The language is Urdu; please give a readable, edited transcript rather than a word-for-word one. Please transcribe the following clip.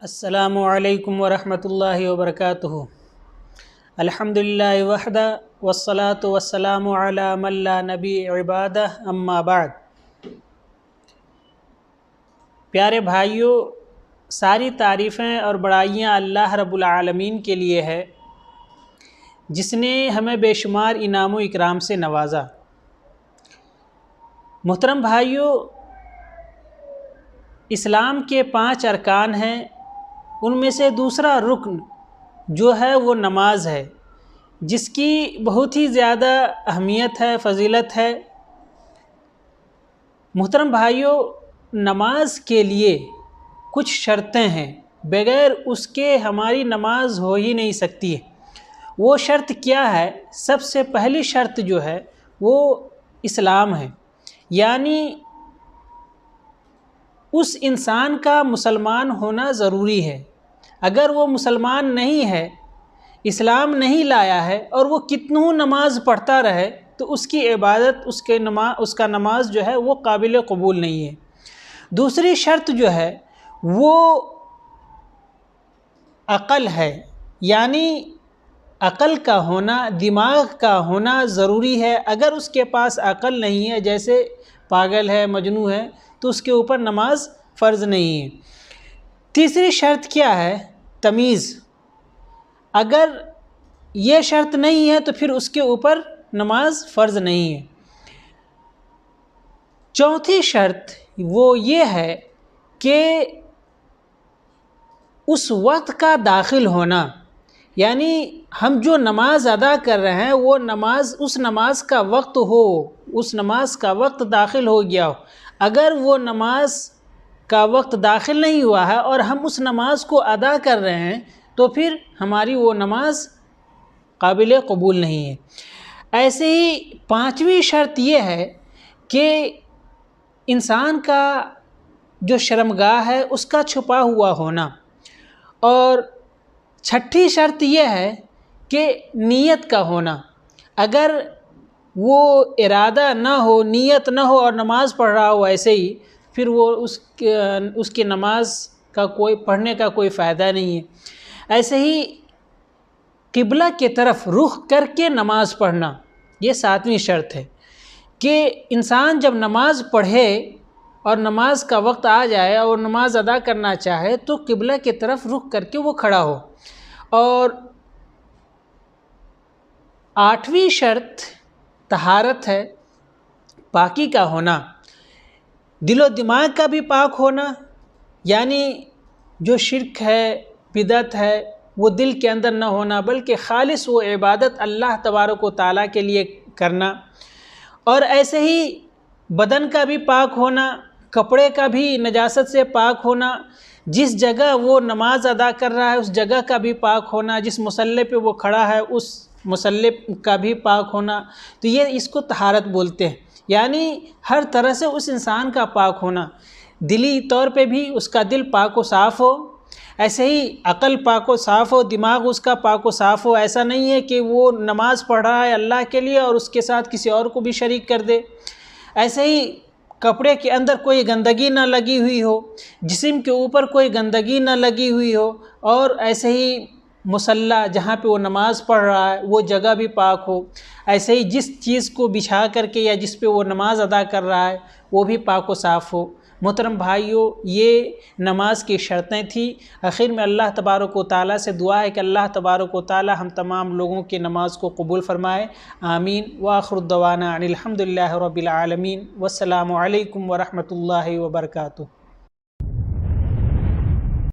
السلام علیکم ورحمۃ اللہ وبرکاتہ۔ الحمدللہ وحدہ والصلاة والسلام علی من لا نبی عبادہ اما بعد۔ پیارے بھائیوں، ساری تعریفیں اور بڑائیاں اللہ رب العالمین کے لیے ہے جس نے ہمیں بے شمار انعام و اکرام سے نوازا۔ محترم بھائیوں، اسلام کے 5 ارکان ہیں، ان میں سے دوسرا رکن جو ہے وہ نماز ہے، جس کی بہت ہی زیادہ اہمیت ہے، فضیلت ہے۔ محترم بھائیوں، نماز کے لیے کچھ شرطیں ہیں، بغیر اس کے ہماری نماز ہو ہی نہیں سکتی ہے۔ وہ شرط کیا ہے؟ سب سے پہلی شرط جو ہے وہ اسلام ہے، یعنی اس انسان کا مسلمان ہونا ضروری ہے۔ اگر وہ مسلمان نہیں ہے، اسلام نہیں لایا ہے، اور وہ کتنوں نماز پڑھتا رہے تو اس کی عبادت، اس کا نماز جو ہے وہ قابل قبول نہیں ہے۔ دوسری شرط جو ہے وہ عقل ہے، یعنی عقل کا ہونا، دماغ کا ہونا ضروری ہے۔ اگر اس کے پاس عقل نہیں ہے، جیسے پاگل ہے، مجنون ہے، تو اس کے اوپر نماز فرض نہیں ہے۔ تیسری شرط کیا ہے؟ تمیز۔ اگر یہ شرط نہیں ہے تو پھر اس کے اوپر نماز فرض نہیں ہے۔ چوتھی شرط وہ یہ ہے کہ اس وقت کا داخل ہونا، یعنی ہم جو نماز ادا کر رہے ہیں وہ نماز، اس نماز کا وقت ہو، اس نماز کا وقت داخل ہو گیا ہو۔ اگر وہ نماز کا وقت داخل نہیں ہوا ہے اور ہم اس نماز کو ادا کر رہے ہیں تو پھر ہماری وہ نماز قابل قبول نہیں ہے۔ ایسے ہی 5ویں شرط یہ ہے کہ انسان کا جو شرمگاہ ہے اس کا چھپا ہوا ہونا، اور 6ٹھی شرط یہ ہے کہ نیت کا ہونا۔ اگر وہ ارادہ نہ ہو، نیت نہ ہو اور نماز پڑھ رہا ہو ایسے ہی، پھر وہ اس کی نماز کا پڑھنے کا کوئی فائدہ نہیں ہے۔ ایسے ہی قبلہ کی طرف رخ کر کے نماز پڑھنا، یہ 7ویں شرط ہے کہ انسان جب نماز پڑھے اور نماز کا وقت آ جائے اور نماز ادا کرنا چاہے تو قبلہ کی طرف رخ کر کے وہ کھڑا ہو۔ اور 8ویں شرط طہارت ہے، پاکی کا ہونا، دل و دماغ کا بھی پاک ہونا، یعنی جو شرک ہے، بدعت ہے، وہ دل کے اندر نہ ہونا، بلکہ خالص وہ عبادت اللہ تبارک و تعالیٰ کے لیے کرنا۔ اور ایسے ہی بدن کا بھی پاک ہونا، کپڑے کا بھی نجاست سے پاک ہونا، جس جگہ وہ نماز ادا کر رہا ہے اس جگہ کا بھی پاک ہونا، جس مصلی پہ وہ کھڑا ہے اس مصلی کا بھی پاک ہونا، تو یہ اس کو طہارت بولتے ہیں۔ یعنی ہر طرح سے اس انسان کا پاک ہونا، دلی طور پہ بھی اس کا دل پاک و صاف ہو، ایسے ہی عقل پاک و صاف ہو، دماغ اس کا پاک و صاف ہو۔ ایسا نہیں ہے کہ وہ نماز پڑھ رہا ہے اللہ کے لیے اور اس کے ساتھ کسی اور کو بھی شریک کر دے۔ ایسے ہی کپڑے کے اندر کوئی گندگی نہ لگی ہوئی ہو، جسم کے اوپر کوئی گندگی نہ لگی ہوئی ہو، اور ایسے ہی مصلی جہاں پہ وہ نماز پڑھ رہا ہے وہ جگہ بھی پاک ہو۔ ایسے ہی جس چیز کو بچھا کر کے یا جس پہ وہ نماز ادا کر رہا ہے وہ بھی پاک و صاف ہو۔ محترم بھائیوں، یہ نماز کی شرطیں تھیں۔ آخر میں اللہ تبارک و تعالیٰ سے دعا ہے کہ اللہ تبارک و تعالیٰ ہم تمام لوگوں کی نماز کو قبول فرمائے، آمین۔ وآخر دعوانا ان الحمدللہ رب العالمین، والسلام علیکم ورحمۃ اللہ وبرکاتہ۔